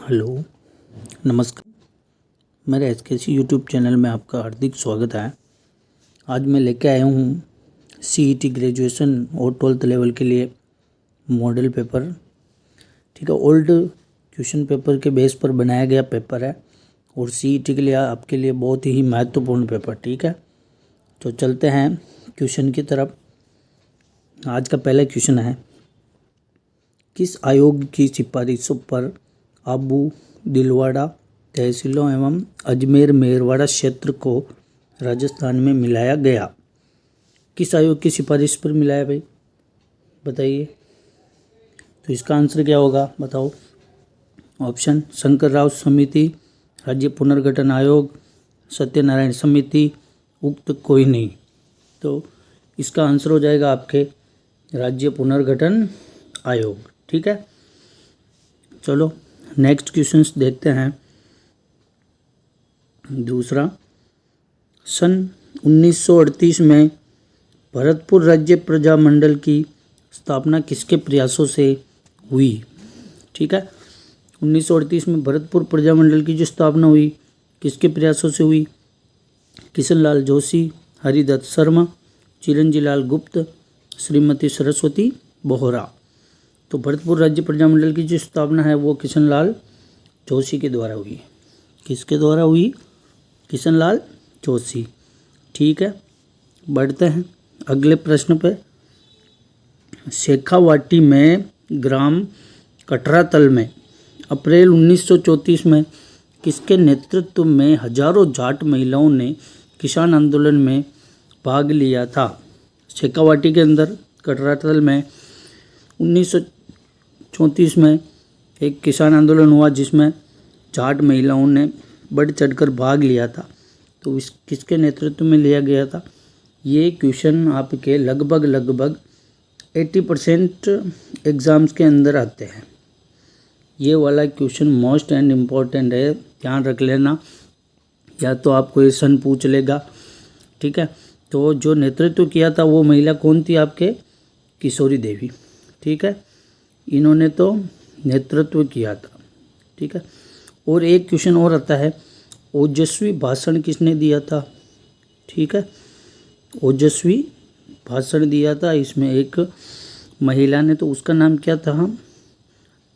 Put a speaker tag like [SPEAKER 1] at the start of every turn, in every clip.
[SPEAKER 1] Hello, नमस्कार। मेरे एसकेसी YouTube channel में आपका हार्दिक स्वागत है। आज मैं लेके आया हूँ सीईटी ग्रेजुएशन और 12th लेवल के लिए मॉडल पेपर। ठीक है, ओल्ड क्वेश्चन पेपर के बेस पर बनाया गया पेपर है और सीईटी के लिए आपके लिए बहुत ही महत्वपूर्ण पेपर। ठीक है, तो चलते हैं क्वेश्चन की तरफ। आज का पहला क्वेश्चन है, किस आयोग की सिफारिशों पर आबू दिलवाड़ा तहसीलों एवं अजमेर मेरवाड़ा क्षेत्र को राजस्थान में मिलाया गया? किस आयोग की सिफारिश पर मिलाया भाई, बताइए। तो इसका आंसर क्या होगा, बताओ। ऑप्शन: शंकर राव समिति, राज्य पुनर्गठन आयोग, सत्यनारायण समिति, उक्त कोई नहीं। तो इसका आंसर हो जाएगा आपके राज्य पुनर्गठन आयोग। ठीक है, चलो नेक्स्ट क्वेश्चंस देखते हैं। दूसरा, सन 1938 में भरतपुर राज्य प्रजामंडल की स्थापना किसके प्रयासों से हुई? ठीक है, 1938 में भरतपुर प्रजामंडल की जो स्थापना हुई किसके प्रयासों से हुई? किशनलाल जोशी, हरिदत्त शर्मा, चिरंजीलाल गुप्त, श्रीमती सरस्वती बोहरा। तो भरतपुर राज्य प्रजामंडल की जो स्थापना है वो किशनलाल जोशी के द्वारा हुई। किसके द्वारा हुई? किशनलाल जोशी। ठीक है, बढ़ते हैं अगले प्रश्न पे। शेखावाटी में ग्राम कटरातल में अप्रैल 1934 में किसके नेतृत्व में हजारों जाट महिलाओं ने किसान आंदोलन में भाग लिया था? शेखावाटी के अंदर कटरातल में 1934 में एक किसान आंदोलन हुआ जिसमें जाट महिलाओं ने बढ़ चढ़कर भाग लिया था। तो इस किसके नेतृत्व में लिया गया था? ये क्वेश्चन आपके लगभग 80% एग्ज़ाम्स के अंदर आते हैं। ये वाला क्वेश्चन मोस्ट एंड इम्पॉर्टेंट है, ध्यान रख लेना। या तो आपको ये सन पूछ लेगा। ठीक है, तो जो नेतृत्व किया था वो महिला कौन थी? आपके किशोरी देवी। ठीक है, इन्होंने तो नेतृत्व किया था। ठीक है, और एक क्वेश्चन और आता है, ओजस्वी भाषण किसने दिया था? ठीक है, ओजस्वी भाषण दिया था इसमें एक महिला ने, तो उसका नाम क्या था?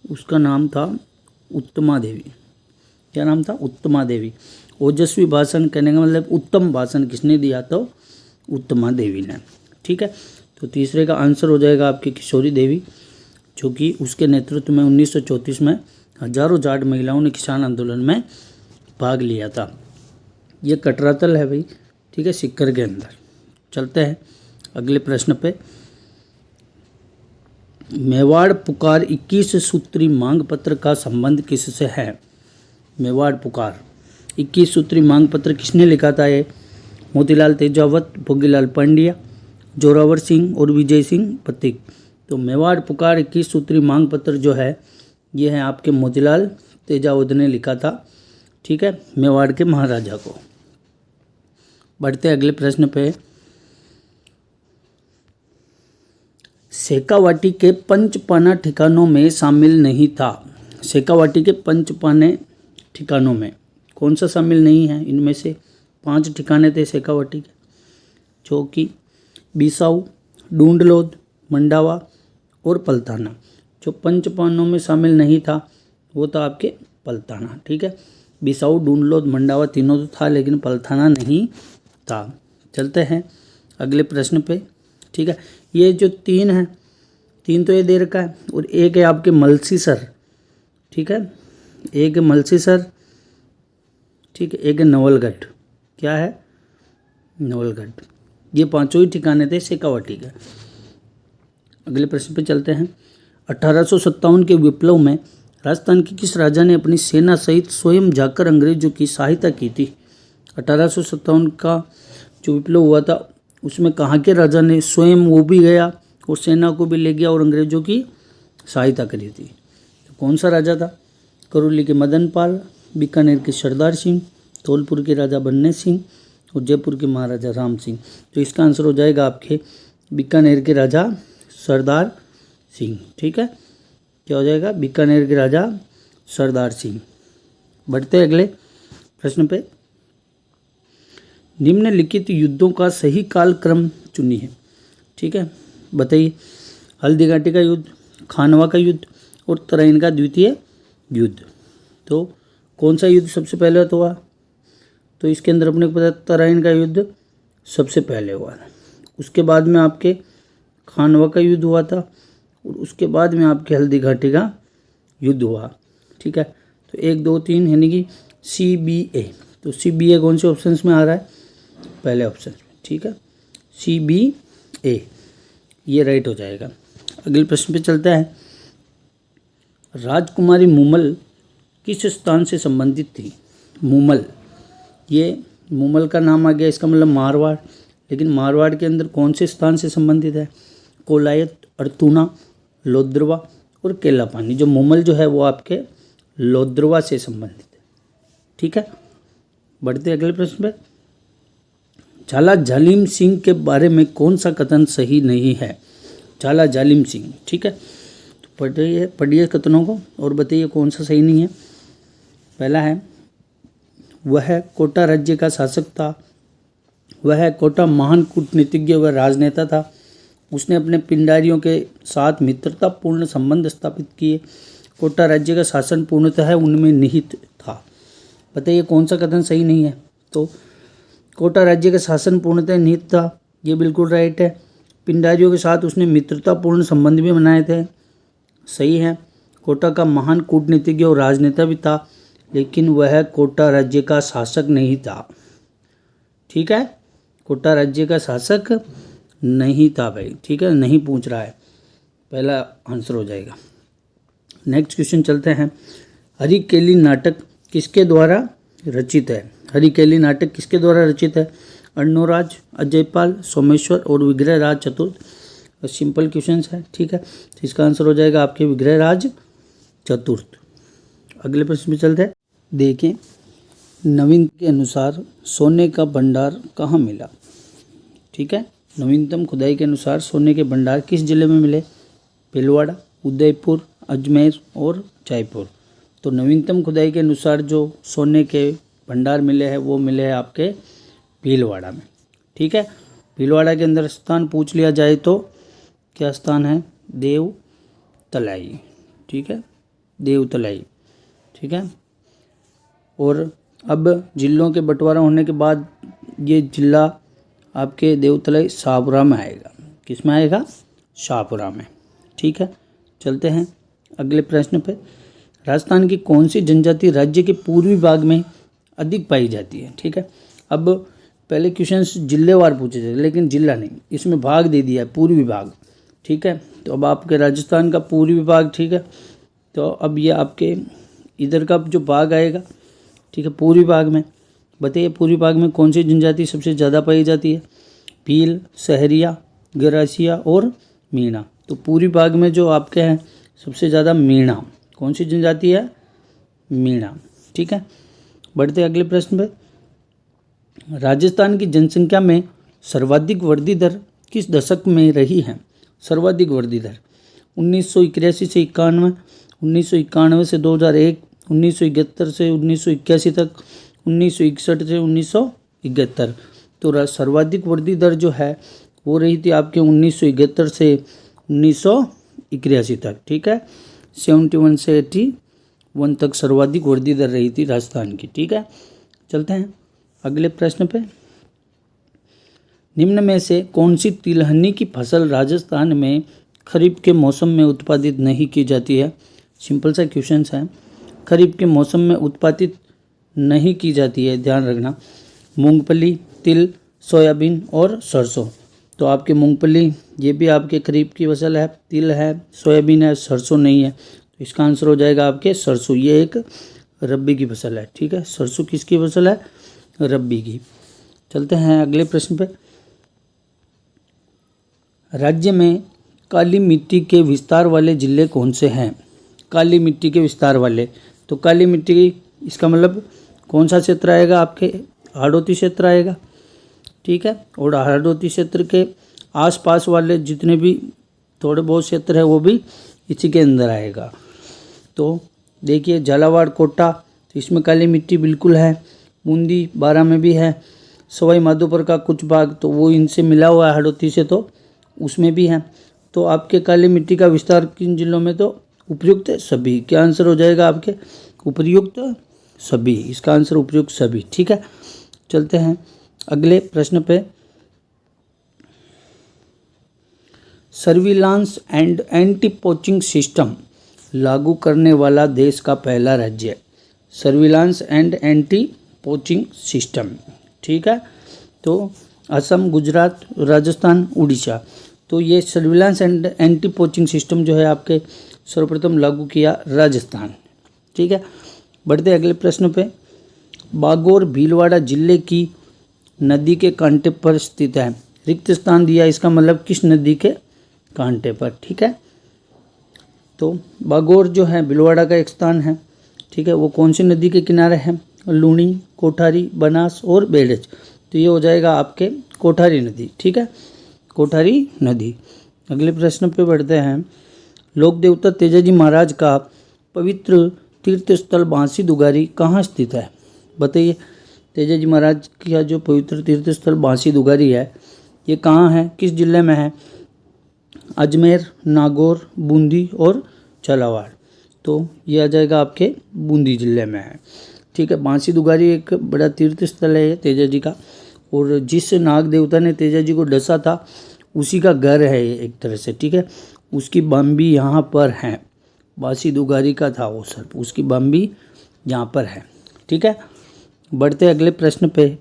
[SPEAKER 1] उसका नाम था उत्तमा देवी। क्या नाम था? उत्तमा देवी। ओजस्वी भाषण कहने का मतलब उत्तम भाषण किसने दिया? तो उत्तमा देवी ने। ठीक है, तो तीसरे का आंसर हो जाएगा आपकी किशोरी देवी, जो कि उसके नेतृत्व में 1934 में हजारों जाट महिलाओं ने किसान आंदोलन में भाग लिया था। ये कटरातल है भाई। ठीक है, सीकर के अंदर। चलते हैं अगले प्रश्न पे। मेवाड़ पुकार 21 सूत्री मांग पत्र का संबंध किससे है? मेवाड़ पुकार 21 सूत्री मांग पत्र किसने लिखा था? ये मोतीलाल तेजावत, भोगीलाल पांड्या, जोरावर सिंह और विजय सिंह पथिक। तो मेवाड़ पुकार 21 सूत्री मांग पत्र जो है ये है आपके मोतीलाल तेजावत ने लिखा था। ठीक है, मेवाड़ के महाराजा को। बढ़ते अगले प्रश्न पे। शेखावाटी के पंचपाना ठिकानों में शामिल नहीं था। शेखावाटी के पंचपाने ठिकानों में कौन सा शामिल नहीं है? इनमें से 5 ठिकाने थे शेखावाटी के, जो कि बिसाऊ, डूंडलोद, मंडावा और पलथाना। जो पंचपानों में शामिल नहीं था वो था आपके पलथाना। ठीक है, बिसाऊ, डूंडलोद, मंडावा तीनों तो था लेकिन पलथाना नहीं था। चलते हैं अगले प्रश्न पे। ठीक है, ये जो 3 है, 3 तो ये दे रखा है और एक है आपके मलसीसर। ठीक है, एक है मलसीसर। ठीक है, एक है नवलगढ़। क्या है? नवलगढ़। ये 5 ही ठिकाने थे शेखावाटी के। अगले प्रश्न पे चलते हैं। 1857 के विप्लव में राजस्थान के किस राजा ने अपनी सेना सहित स्वयं जाकर अंग्रेजों की सहायता की थी? 1857 का जो विप्लव हुआ था उसमें कहाँ के राजा ने स्वयं वो भी गया और सेना को भी ले गया और अंग्रेजों की सहायता करी थी? तो कौन सा राजा था? करौली के मदन पाल, बीकानेर के सरदार सिंह, धौलपुर के राजा बन्ने सिंह और जयपुर के महाराजा राम सिंह। तो इसका आंसर हो जाएगा आपके बीकानेर के राजा सरदार सिंह। ठीक है, क्या हो जाएगा? बीकानेर के राजा सरदार सिंह। बढ़ते अगले प्रश्न पे। निम्नलिखित युद्धों का सही काल क्रम चुनिए। ठीक है, बताइए। हल्दी घाटी का युद्ध, खानवा का युद्ध और तराइन का द्वितीय युद्ध। तो कौन सा युद्ध सबसे पहले हुआ? तो इसके अंदर अपने को पता तराइन का युद्ध सबसे पहले हुआ था। उसके बाद में आपके खानवा का युद्ध हुआ था और उसके बाद में आपके हल्दी घाटी का युद्ध हुआ। ठीक है, तो 1 2 3 यानी कि CBA। तो CBA कौन से ऑप्शन में आ रहा है? पहले ऑप्शन में। ठीक है, CBA ये राइट हो जाएगा। अगले प्रश्न पे चलता है। राजकुमारी मूमल किस स्थान से संबंधित थी? मूमल, ये मूमल का नाम आ गया, इसका मतलब मारवाड़। लेकिन मारवाड़ के अंदर कौन से स्थान से संबंधित है? कोलायत, अर्थूना, लोद्रवा और केलापानी। जो मूमल जो है वो आपके लोद्रवा से संबंधित है। ठीक है, बढ़ते अगले प्रश्न पे। झाला जालिम सिंह के बारे में कौन सा कथन सही नहीं है? झाला जालिम सिंह। ठीक है, तो पढ़िए कथनों को और बताइए कौन सा सही नहीं है। पहला है, वह कोटा राज्य का शासक था। वह कोटा महान कूटनीतिज्ञ व राजनेता था। उसने अपने पिंडारियों के साथ मित्रतापूर्ण संबंध स्थापित किए। कोटा राज्य का शासन पूर्णतः उनमें निहित था। बताइए कौन सा कथन सही नहीं है? तो कोटा राज्य का शासन पूर्णतः निहित था, ये बिल्कुल राइट है। पिंडारियों के साथ उसने मित्रतापूर्ण संबंध भी बनाए थे, सही है। कोटा का महान कूटनीतिज्ञ और राजनेता भी था, लेकिन वह कोटा राज्य का शासक नहीं था। ठीक है, कोटा राज्य का शासक नहीं था भाई। ठीक है, नहीं पूछ रहा है, पहला आंसर हो जाएगा। नेक्स्ट क्वेश्चन चलते हैं। हरिकेली नाटक किसके द्वारा रचित है? हरिकेली नाटक किसके द्वारा रचित है? अर्णोराज, अजयपाल, सोमेश्वर और विग्रहराज चतुर्थ। सिंपल क्वेश्चन है। ठीक है, तो इसका आंसर हो जाएगा आपके विग्रहराज चतुर्थ। अगले प्रश्न में चलते हैं। देखें, नवीन के अनुसार सोने का भंडार कहाँ मिला? ठीक है, नवीनतम खुदाई के अनुसार सोने के भंडार किस जिले में मिले? भीलवाड़ा, उदयपुर, अजमेर और जयपुर। तो नवीनतम खुदाई के अनुसार जो सोने के भंडार मिले हैं वो मिले हैं आपके भीलवाड़ा में। ठीक है, भीलवाड़ा के अंदर स्थान पूछ लिया जाए तो क्या स्थान है? देव तलाई। ठीक है, देव तलाई। ठीक है, और अब जिलों के बंटवारा होने के बाद ये जिला आपके देवतलाई शाहपुरा में आएगा। किस में आएगा? शाहपुरा में। ठीक है, चलते हैं अगले प्रश्न पे। राजस्थान की कौन सी जनजाति राज्य के पूर्वी भाग में अधिक पाई जाती है? ठीक है, अब पहले क्वेश्चंस जिलेवार पूछे थे, लेकिन जिला नहीं, इसमें भाग दे दिया है, पूर्वी भाग। ठीक है, तो अब आपके राजस्थान का पूर्वी भाग। ठीक है, तो अब ये आपके इधर का जो भाग आएगा, ठीक है, पूर्वी भाग में बताइए पूर्वी भाग में कौन सी जनजाति सबसे ज़्यादा पाई जाती है? भील, सहरिया, गरासिया और मीणा। तो पूर्वी भाग में जो आपके हैं सबसे ज़्यादा मीणा। कौन सी जनजाति है? मीणा। ठीक है, बढ़ते अगले प्रश्न पे। राजस्थान की जनसंख्या में सर्वाधिक वृद्धि दर किस दशक में रही है? सर्वाधिक वृद्धि दर 1981 से 91, 1991 से 2001, 1971 से 1981 तक, 1961 से 1971। तो सर्वाधिक वृद्धि दर जो है वो रही थी आपके 1971 से 1981 तक। ठीक है, 71 से 81 तक सर्वाधिक वृद्धि दर रही थी राजस्थान की। ठीक है, चलते हैं अगले प्रश्न पे। निम्न में से कौन सी तिलहनी की फसल राजस्थान में खरीफ के मौसम में उत्पादित नहीं की जाती है? सिंपल सा क्वेश्चन है, खरीफ के मौसम में उत्पादित नहीं की जाती है, ध्यान रखना। मूंगफली, तिल, सोयाबीन और सरसों। तो आपके मूंगफली ये भी आपके खरीफ की फसल है, तिल है, सोयाबीन है, सरसों नहीं है। तो इसका आंसर हो जाएगा आपके सरसों, ये एक रब्बी की फसल है। ठीक है, सरसों किसकी फसल है? रब्बी की। चलते हैं अगले प्रश्न पे। राज्य में काली मिट्टी के विस्तार वाले जिले कौन से हैं? काली मिट्टी के विस्तार वाले, तो काली मिट्टी इसका मतलब कौन सा क्षेत्र आएगा? आपके हाड़ौती क्षेत्र आएगा। ठीक है, और हाड़ौती क्षेत्र के आसपास वाले जितने भी थोड़े बहुत क्षेत्र है वो भी इसी के अंदर आएगा। तो देखिए झालावाड़ कोटा, तो इसमें काली मिट्टी बिल्कुल है। बूंदी 12 में भी है। सवाई माधोपुर का कुछ भाग तो वो इनसे मिला हुआ है हड़ौती से, तो उसमें भी है। तो आपके काली मिट्टी का विस्तार किन जिलों में, तो उपयुक्त सभी। क्या आंसर हो जाएगा आपके, उपयुक्त सभी। इसका आंसर उपयुक्त सभी। ठीक है, चलते हैं अगले प्रश्न पे। Surveillance and anti poaching system लागू करने वाला देश का पहला राज्य। Surveillance and anti poaching system, ठीक है, तो असम, गुजरात, राजस्थान, उड़ीसा। तो ये surveillance and anti poaching system जो है आपके सर्वप्रथम लागू किया राजस्थान। ठीक है, बढ़ते अगले प्रश्न पे। बागोर भीलवाड़ा जिले की नदी के कांटे पर स्थित है। रिक्त स्थान दिया, इसका मतलब किस नदी के कांटे पर। ठीक है, तो बागोर जो है भीलवाड़ा का एक स्थान है। ठीक है, वो कौन सी नदी के किनारे है, लूनी, कोठारी, बनास और बेड़ज। तो ये हो जाएगा आपके कोठारी नदी। ठीक है, कोठारी नदी। अगले प्रश्न पे बढ़ते हैं। लोक देवता तेजाजी महाराज का पवित्र तीर्थ स्थल बांसी दुगारी कहाँ स्थित है, बताइए। तेजाजी महाराज का जो पवित्र तीर्थ स्थल बांसी दुगारी है, ये कहाँ है, किस जिले में है। अजमेर, नागौर, बूंदी और झालावाड़। तो ये आ जाएगा आपके बूंदी जिले में है। ठीक है, बांसी दुगारी एक बड़ा तीर्थ स्थल है तेजाजी का, और जिस नाग देवता ने तेजाजी को डसा था उसी का घर है ये एक तरह से। ठीक है, उसकी बम्बी यहाँ पर है। बांसी दुगारी का था वो सर, उसकी बम्बी यहाँ पर है। ठीक है, बढ़ते अगले प्रश्न पे।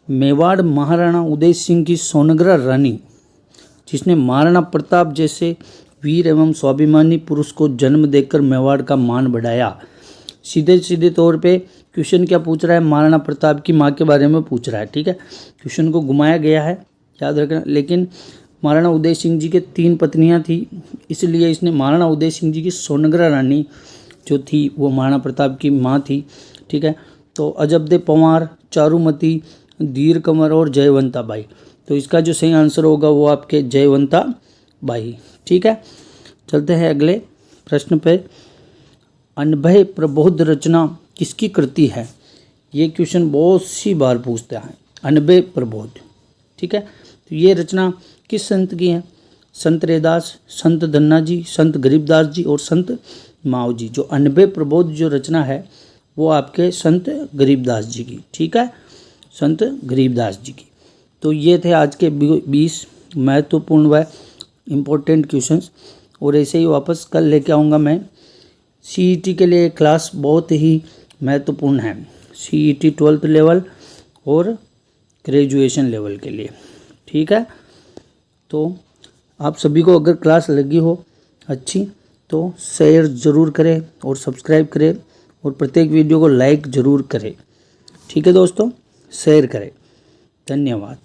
[SPEAKER 1] मेवाड़ महाराणा उदय सिंह की सोनग्रा रानी, जिसने महाराणा प्रताप जैसे वीर एवं स्वाभिमानी पुरुष को जन्म देकर मेवाड़ का मान बढ़ाया। सीधे तौर पे क्वेश्चन क्या पूछ रहा है, महाराणा प्रताप की माँ के बारे में पूछ रहा है। ठीक है, क्वेश्चन को घुमाया गया है, याद रखना। लेकिन महाराणा उदय सिंह जी के 3 पत्नियां थी, इसलिए इसने महाराणा उदय सिंह जी की सोनग्रा रानी जो थी वो महाराणा प्रताप की माँ थी। ठीक है, तो अजबदे पंवार, चारुमती, धीर कंवर और जयवंता बाई। तो इसका जो सही आंसर होगा वो आपके जयवंता बाई। ठीक है, चलते हैं अगले प्रश्न पे। अनभय प्रबोध रचना किसकी कृति है। ये क्वेश्चन बहुत सी बार पूछता है, अनभय प्रबोध। ठीक है, तो ये रचना किस संत की है, संत रैदास, संत धन्ना जी, संत गरीबदास जी और संत माव जी। जो अनभय प्रबोध जो रचना है वो आपके संत गरीबदास जी की। ठीक है, संत गरीबदास जी की। तो ये थे आज के 20 महत्वपूर्ण व इम्पोर्टेंट क्वेश्चंस, और ऐसे ही वापस कल लेके आऊँगा मैं। सीईटी के लिए क्लास बहुत ही महत्वपूर्ण है, सीईटी 12th लेवल और ग्रेजुएशन लेवल के लिए। ठीक है, तो आप सभी को अगर क्लास लगी हो अच्छी तो शेयर ज़रूर करें और सब्सक्राइब करें, और प्रत्येक वीडियो को लाइक ज़रूर करें। ठीक है दोस्तों, शेयर करें। धन्यवाद।